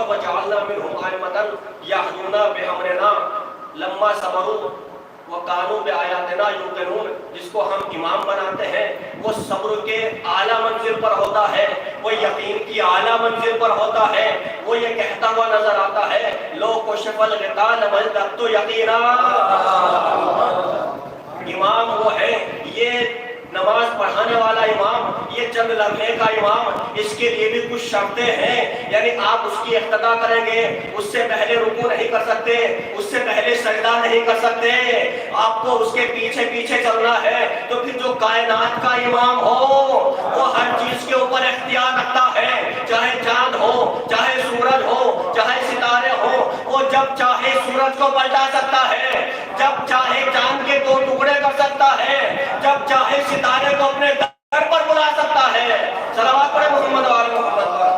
وجعلنا منهم ائمة يهدون بأمرنا لما صبروا وكانوا بآياتنا يوقنون. جس کو ہم امام بناتے ہیں وہ صبر کے اعلیٰ منزل پر ہوتا ہے، وہ یقین کی اعلیٰ منزل پر ہوتا ہے. وہ یہ کہتا ہوا نظر آتا ہے لو کشف الغطاء لمزقت یقینا. امام وہ ہے، یہ نماز پڑھانے والا امام، یہ چند لمحے کا امام، اس کے لیے بھی کچھ شرطیں ہیں. یعنی آپ اس کی اقتدا کریں گے، اس سے پہلے رکوع نہیں کر سکتے، اس سے پہلے سجدہ نہیں کر سکتے، آپ کو اس کے پیچھے پیچھے چلنا ہے. تو پھر جو کائنات کا امام ہو وہ ہر چیز کے اوپر اختیار رکھتا ہے، چاہے چاند ہو، چاہے سورج ہو، چاہے ستارے ہو. وہ جب چاہے سورج کو پلٹا سکتا ہے، جب چاہے چاند کے 2 ٹکڑے کر سکتا ہے، جب چاہے ستارے کو اپنے در پر بلا سکتا ہے. صلوات پڑھیں محمد و آل محمد پر.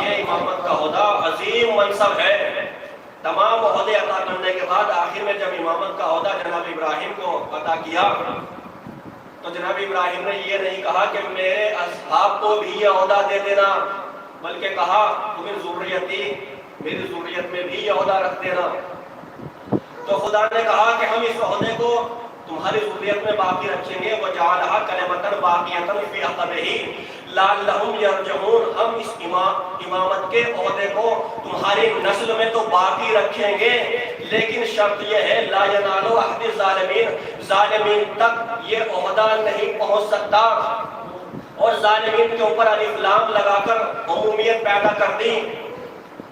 یہ امامت کا عہدہ عظیم منصب ہے. تمام عہدے عطا کرنے کے بعد آخر میں جب امامت کا عہدہ جناب ابراہیم کو عطا کیا تو جناب ابراہیم نے یہ نہیں کہا کہ میرے اصحاب کو بھی یہ عہدہ دے دینا، بلکہ کہا تمہیں ذریتی، میری ذریت میں بھی یہ عہدہ رکھ دینا. تو خدا نے کہا کہ ہم اس عہدے کو تمہاری ذریت میں باقی رکھیں گے. وَجَعَلَهَا كَلِمَةً بَاقِيَةً فِي عَقِبِهِ لَعَلَّهُمْ يَرْجِعُونَ. ہم اس امامت کے عہدے کو تمہاری نسل میں تو باقی رکھیں گے، لیکن شرط یہ ہے لا ينال عہد الظالمین، ظالمین تک یہ عہدہ نہیں پہنچ سکتا. اور ظالمین کے اوپر الف لام لگا کر عمومیت پیدا کر دی.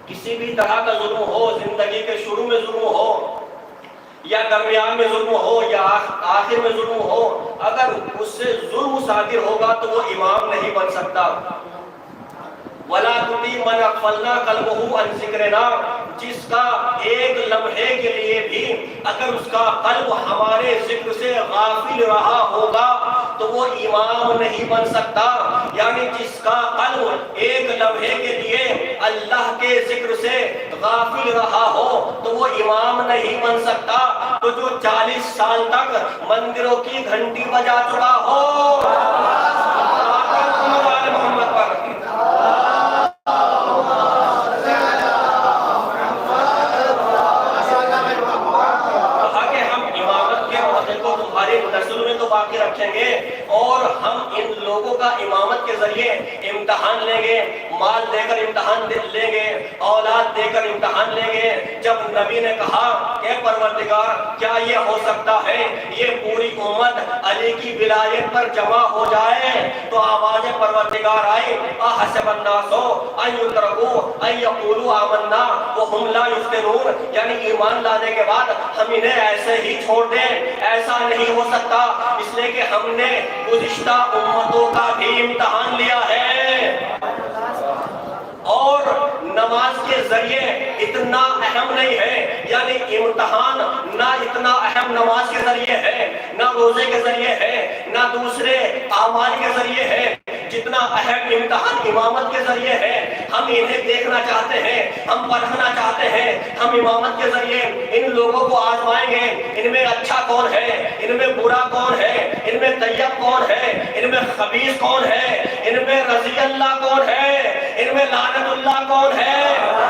کسی بھی طرح کا ظلم ہو، زندگی کے شروع میں ظلم ہو یا درمیان میں ظلم ہو یا آخر میں ظلم ہو، اگر اس سے ظلم صادر ہوگا تو وہ امام نہیں بن سکتا. وَلَا تُطِعْ مَنْ أَغْفَلْنَا قَلْبَهُ عَنْ ذِكْرِنَا. جس کا ایک لمحے کے لیے بھی اگر اس کا قلب ہمارے ذکر سے غافل رہا ہوگا تو وہ امام نہیں بن سکتا. یعنی جس کا قلب ایک لمحے کے لیے اللہ کے ذکر سے غافل رہا ہو تو وہ امام نہیں بن سکتا. تو جو 40 سال تک مندروں کی گھنٹی بجا چکا ہو، محمد پر نسل میں تو باقی رکھیں گے، اور ہم ان لوگوں کا امامت کے ذریعے امتحان لیں گے، مال دے کر امتحان لیں گے، اولاد دے کر امتحان لیں گے. جب نبی نے کہا کہ پروردگار کیا یہ ہو سکتا ہے یہ پوری امت علی کی ولایت پر جمع ہو جائے، تو آواز پروردگار آئی احسب الناس ان یترکوا ان یقولوا آمنا وهم لا یفتنون. یعنی ایمان لانے کے بعد ہم انہیں ایسے ہی چھوڑ دیں، ایسا نہیں ہو سکتا. اس لیے کہ ہم نے گزشتہ امتوں کا بھی امتحان لیا ہے، اور نماز کے ذریعے اتنا اہم نہیں ہے. یعنی امتحان نہ اتنا اہم نماز کے ذریعے ہے، نہ روزے کے ذریعے ہے، نہ دوسرے اعمال کے ذریعے ہے، جتنا اہم امتحان امامت کے ذریعے ہے. ہم انہیں دیکھنا چاہتے ہیں، ہم پڑھنا چاہتے ہیں. ہم امامت کے ذریعے ان لوگوں کو آزمائیں گے، ان میں اچھا کون ہے، ان میں برا کون ہے، ان میں طیب کون ہے، ان میں خبیث کون ہے، ان میں رضی اللہ کون ہے، ان میں لعنت اللہ کون ہے،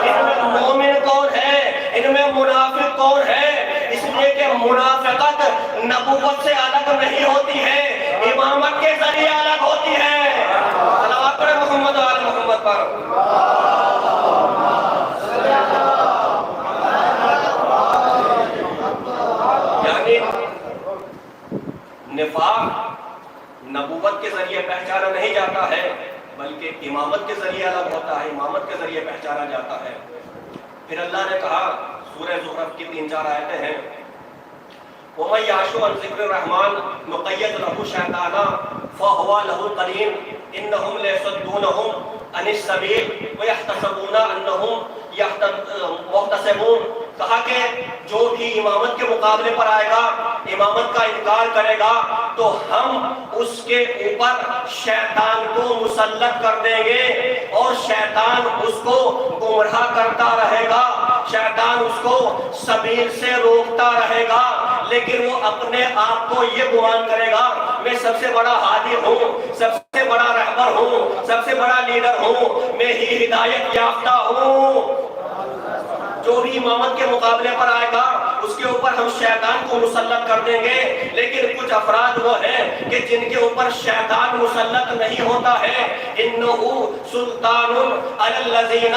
ان میں مومن کون ہے، ان میں منافق کون ہے. اس لیے کہ منافقت نبوت سے الگ نہیں ہوتی ہے، امامت کے ذریعے الگ ہوتی ہے. صلوات پڑھیں محمد و آل محمد پر. یعنی نفاق نبوت کے ذریعے پہچانا نہیں جاتا ہے، بلکہ امامت کے ذریعے الگ ہوتا ہے، امامت کے ذریعے پہچانا جاتا ہے. پھر اللہ نے کہا، سورہ زخرف کی 3-4 آیتیں ہیں، وَمَن يَعْشُ عَن ذِكْرِ الرَّحْمَٰنِ نُقَيِّضْ لَهُ شَيْطَانًا فَهُوَ لَهُ قَرِينٌ إِنَّهُمْ لَيَصُدُّونَهُمْ عَنِ السَّبِيلِ وَيَحْتَسِبُونَ أَنَّهُمْ مُهْتَدُونَ. کہا کہ جو بھی امامت کے مقابلے پر آئے گا، امامت کا انکار کرے گا، تو ہم اس کے اوپر شیطان کو مسلط کر دیں گے، اور شیطان اس کو گمراہ کرتا رہے گا، شیطان اس کو سبیل سے روکتا رہے گا. لیکن وہ اپنے آپ کو یہ گمان کرے گا میں سب سے بڑا ہادی ہوں، سب سے بڑا رہبر ہوں، سب سے بڑا لیڈر ہوں، میں ہی ہدایت یافتہ ہوں۔ جو بھی امامت کے مقابلے پر آئے گا اس کے اوپر ہم شیطان کو مسلط کر دیں گے، لیکن کچھ افراد وہ ہیں کہ جن کے اوپر شیطان مسلط نہیں ہوتا ہے۔ انہو سلطان علی الذین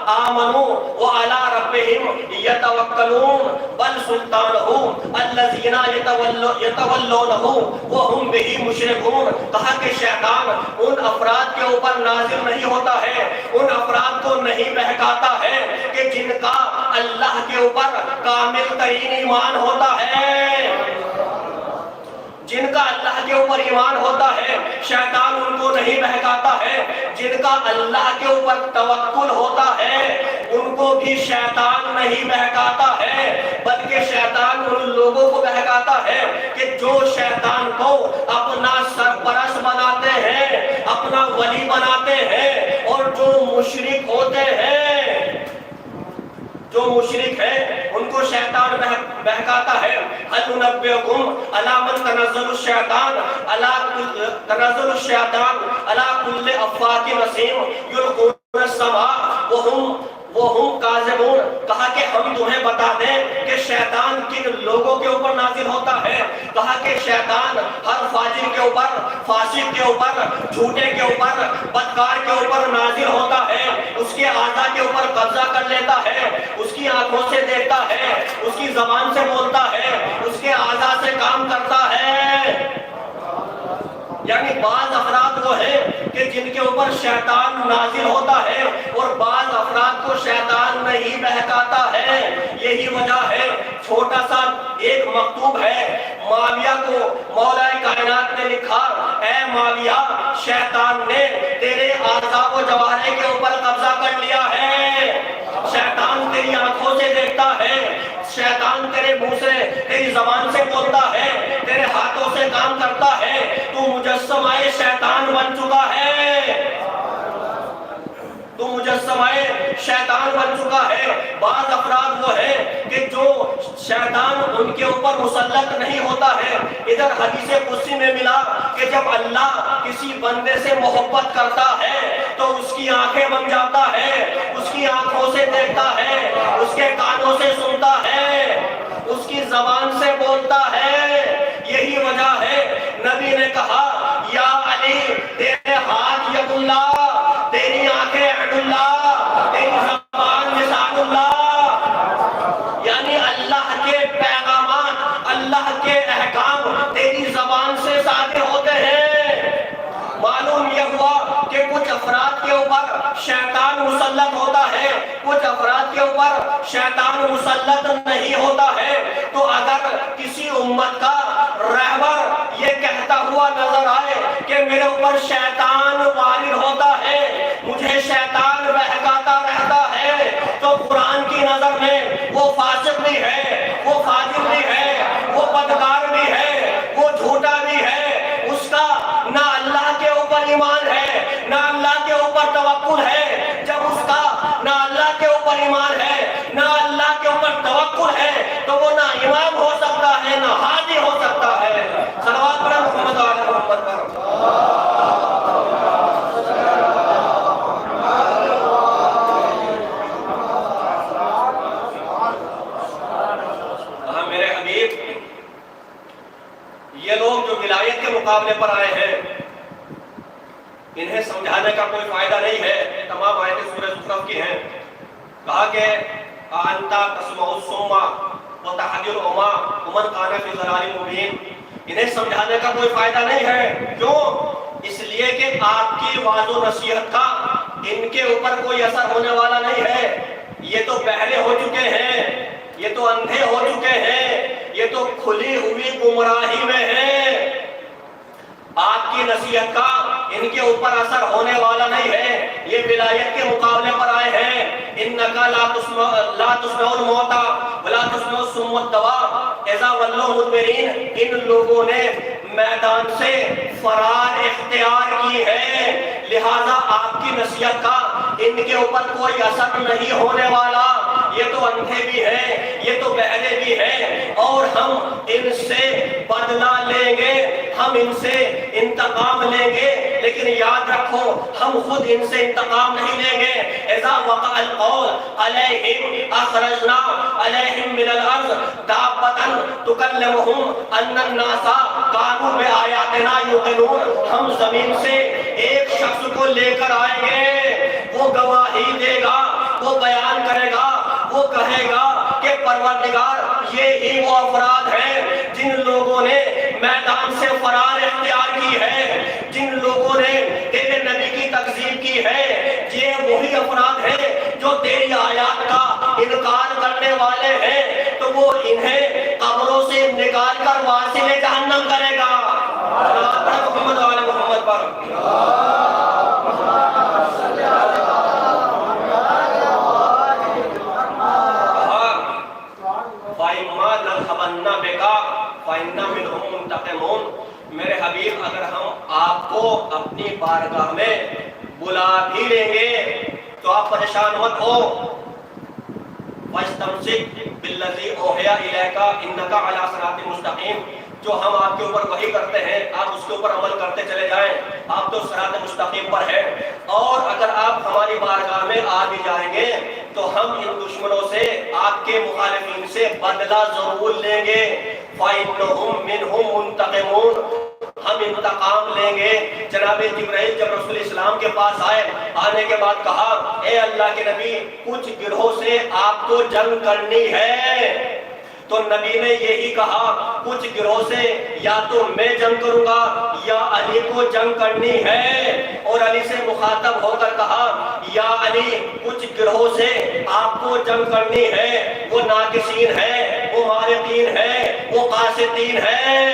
آمنوا وعلی ربہم یتوکلون بل سلطانہ الذین یتولونہ وہم بہ مشرکون۔ کہا کہ شیطان ان افراد کے اوپر نازل نہیں ہوتا ہے، ان افراد کو نہیں بہکاتا ہے کہ جن کا اللہ کے اوپر کامل ترین ایمان ہوتا ہے، جن کا اللہ کے اوپر ایمان ہوتا ہے شیطان ان کو نہیں بہکاتا ہے۔ جن کا اللہ کے اوپر توکل ہوتا ہے ان کو بھی شیطان نہیں بہکاتا ہے، بلکہ شیطان ان لوگوں کو بہکاتا ہے کہ جو شیطان کو اپنا سرپرست بناتے ہیں، اپنا ولی بناتے ہیں، اور جو مشرک ہوتے ہیں، جو مشرک ہے ان کو شیطان بہکاتا ہے۔ هل ننبئکم علی من تنزل الشیطان علی کل افاک نسیم یلقون السماء وہم کاذبون۔ کہا کہ ہم تمہیں بتا دیں کہ شیطان کن لوگوں کے اوپر نازل ہوتا ہے۔ کہا کہ شیطان ہر فاجر کے اوپر، فاسق کے اوپر، جھوٹے کے اوپر، بدکار کے اوپر نازل ہوتا ہے، اس کے اعضاء کے اوپر قبضہ کر لیتا ہے، اس کی آنکھوں سے دیکھتا ہے، اس کی زبان سے بولتا ہے، اس کے اعضاء سے کام کرتا ہے۔ یعنی بعض افراد وہ ہیں کہ جن کے اوپر شیطان نازل ہوتا ہے اور بعض افراد کو شیطان نہیں بہکاتا ہے۔ یہی وجہ ہے، چھوٹا سا ایک مکتوب ہے معاویہ کو مولا کائنات نے لکھا، اے معاویہ شیطان نے تیرے اعضاء و جوارح کے اوپر قبضہ کر لیا ہے، شیطان تیری آنکھوں سے دیکھتا ہے، شیطان تیرے منہ سے، تیری زبان سے بولتا ہے، تیرے ہاتھوں سے کام کرتا ہے، تو مجسمہ شیطان بن چکا ہے، تو مجسمہ شیطان بن چکا ہے۔ بعض افراد وہ ہے کہ جو شیطان ان کے اوپر مسلط نہیں ہوتا ہے۔ ادھر حدیث قدسی میں ملا کہ جب اللہ کسی بندے سے محبت کرتا ہے تو اس کی آنکھیں بن جاتا ہے، اس کی آنکھوں سے دیکھتا ہے، اس کے کانوں سے سنتا ہے، اس کی زبان سے بولتا ہے۔ یہی وجہ ہے نبی نے کہا یا علی تیرے ہاتھ ید اللہ، تیری آنکھیں عد اللہ، تیری زبان لسان اللہ۔ یعنی اللہ کے پیغامات، اللہ کے احکام تیری زبان سے صادر ہوتے ہیں۔ معلوم یہ ہوا کہ کچھ افراد کے اوپر شیطان مسلط ہوتا ہے، کچھ افراد کے اوپر شیطان مسلط نہیں ہوتا ہے۔ تو اگر کسی امت کا رہبر یہ کہتا ہوا نظر آئے کہ میرے اوپر شیطان وارد ہوتا ہے، مجھے شیطان بہکاتا رہتا ہے، تو قرآن کی نظر میں وہ فاسق بھی ہے، وہ فاجر بھی ہے، وہ بدکار بھی ہے، وہ جھوٹا بھی ہے، اس کا نہ اللہ کے اوپر ایمان ہے، نہ اللہ کے اوپر توکل ہے۔ جب اس کا نہ اللہ کے اوپر ایمان ہے، نہ اللہ کے اوپر توکل ہے، تو وہ نہ امام ہو سکتا ہے، نہ ہادی ہو سکتا ہے۔ صلوات پڑھیں محمد و آل محمد پر۔ ہاں میرے حبیب، یہ لوگ جو ولایت کے مقابلے پر آئے ہیں انہیں سمجھانے کا کوئی فائدہ نہیں ہے۔ تمام آیتیں سورہ زخرف کی ہیں۔ کہا کہ انتا تسمع الصم وتحجر العمى ومن كان في ضلال مبين۔ انہیں سمجھانے کا کوئی فائدہ نہیں ہے۔ کیوں؟ اس لیے کہ آپ کی وعظ و نصیحت کا ان کے اوپر کوئی اثر ہونے والا نہیں ہے۔ یہ تو بہرے ہو چکے ہیں، یہ تو اندھے ہو چکے ہیں، یہ تو کھلی ہوئی گمراہی میں ہیں۔ آپ کی نصیحت کا ان کے اوپر اثر ہونے والا نہیں ہے۔ یہ ولایت کے مقابلے پر آئے ہیں۔ انکا لا تسمع الموتى ولا تسمع الصم الدواء اذا ولوا مدبرین۔ ان لوگوں نے میدان سے فرار اختیار کی ہے، لہذا آپ کی نصیحت کا ان کے اوپر کوئی اثر نہیں ہونے والا۔ یہ تو اندھے بھی ہیں، یہ تو بہرے بھی ہیں، اور ہم ان سے بدلہ لیں گے، ہم ان سے انتقام لیں گے، لیکن یاد رکھو ہم خود ان سے انتقام نہیں لیں گے۔ اذا وقع القول علیہم اخرجنا علیہم من الارض دابۃ تکلمہم ان الناس کانوا بآیاتنا یوقنون، ہم زمین سے ایک شخص کو لے کر آئیں گے، وہ گواہی دے گا، وہ بیان کرے گا، وہ کہے گا کہ پروردگار یہ وہ افراد ہیں جن لوگوں نے میدان سے فرار اختیار کی ہے، جن لوگوں نے تیرے نبی کی تکذیب کی ہے، یہ وہی افراد ہیں جو تیری آیات کا انکار کرنے والے ہیں، تو وہ انہیں قبروں سے نکال کر واصل جہنم کرے گا۔ محمد وعلی محمد پر فَإِمَّا نَذْهَبَنَّ بِكَ فَإِنَّا مِنْهُمْ مُنْتَقِمُونَ، میرے حبیب اگر ہم آپ کو اپنی بارگاہ میں بلا بھی لیں گے تو آپ پریشان مت ہو۔ وَاسْتَمْسِكْ بِالَّذِي أُوحِيَ إِلَيْكَ إِنَّكَ عَلَىٰ صِرَاطٍ مُسْتَقِيمٍ، جو ہم آپ کے اوپر وحی کرتے ہیں آپ اس کے اوپر عمل کرتے چلے جائیں، آپ تو صراط مستقیم پر ہیں۔ اور اگر آپ ہماری بارگاہ میں آ بھی جائیں گے تو ہم ان دشمنوں سے، آپ کے مخالفین سے بدلہ ضرور لیں گے۔ فَإِنَّهُمْ مِنْهُمْ مُنْتَقِمُونَ، ہم انتقام لیں گے۔ جناب جبرائیل جب رسول اسلام کے پاس آئے، آنے کے بعد کہا اے اللہ کے نبی کچھ گروہ سے آپ کو جنگ کرنی ہے، تو نبی نے یہی کہا کچھ گروہ سے یا تو میں جنگ کروں گا یا علی کو جنگ کرنی ہے، اور علی سے مخاطب ہو کر کہا یا علی کچھ گروہ سے آپ کو جنگ کرنی ہے، وہ ناقصین ہیں، وہ مارقین ہیں، وہ قاسطین ہیں۔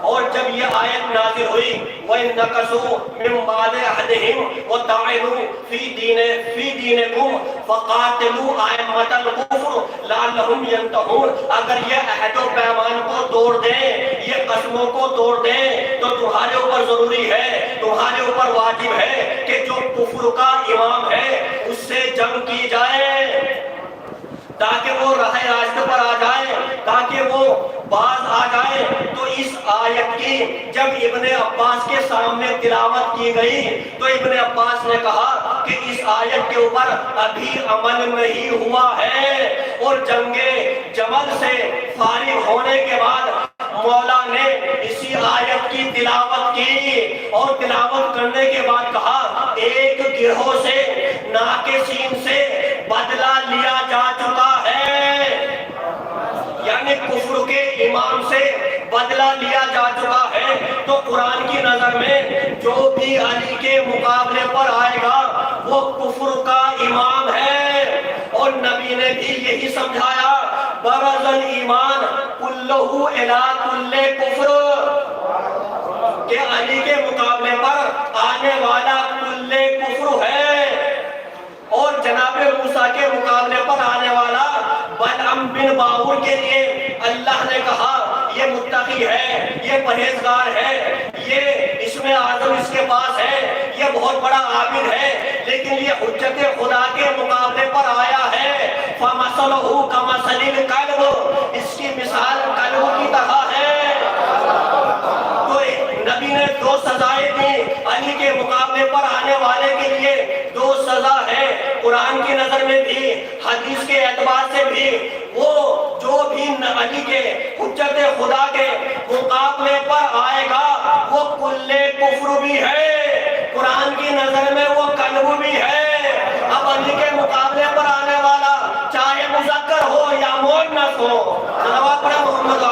اور جب یہ آیت نازل ہوئی وَإِنَّكَسُوا مِن بَعْدِ عَهْدِهِمْ وَطَعِنُوا فِي دِينِكُمْ فَقَاتِلُوا أَئِمَّةَ الْكُفْرِ لَعَلَّهُمْ يَنْتَهُونَ، اگر یہ عہد و پیمان کو توڑ دیں، یہ قسموں کو توڑ دیں، تو تمہارے اوپر ضروری ہے، تمہارے اوپر واجب ہے کہ جو کفر کا امام ہے اس سے جنگ کی جائے، تاکہ وہ راہ راست پر آ جائے، تاکہ وہ باز آ جائے۔ تو اس آیت کی جب ابن عباس کے سامنے تلاوت کی گئی تو ابن عباس نے کہا کہ اس آیت کے اوپر ابھی عمل نہیں ہوا ہے، اور جنگ جمل سے فارغ ہونے کے بعد مولا نے اسی آیت کی تلاوت کی، اور تلاوت کرنے کے بعد کہا ایک گروہ سے ناقصین سے بدلہ لیا جا چکا ہے، یعنی کفر کے امام سے بدلہ لیا جا چکا ہے۔ تو قرآن کی نظر میں جو بھی علی کے مقابلے پر آئے گا وہ کفر کا امام ہے، اور نبی نے بھی یہی سمجھایا برز الایمان کلہ الی کل کفر، کہ علی کے مقابلے پر آنے والا کل کفر ہے، اور جناب موسیٰ کے مقابلے پر آنے والا بلعم بن باور کے لیے اللہ نے کہا یہ متقی ہے، یہ پرہیزگار ہے، یہ اسم اعظم اس کے پاس ہے، یہ بہت بڑا عابد ہے، لیکن یہ حجت خدا کے مقابلے پر آیا ہے۔ فَمَثَلُهُ كَمَثَلِ الْكَلْبِ، اس کی مثال کلب کی طرح ہے۔ تو نبی نے دو سزائیں دی، علی کے مقابلے پر آنے والے کے لیے دو سزا ہے، قرآن کی نظر میں بھی حدیث کے اعتبار سے بھی، وہ جو بھی علی کے حجت خدا کے مقابلے پر آئے گا وہ کل کفر بھی ہے، قرآن کی نظر میں وہ کلب بھی ہے۔ اب علی کے مقابلے پر آنے والا چاہے مذکر ہو یا مؤنث ہو، صلوات پڑھیں محمد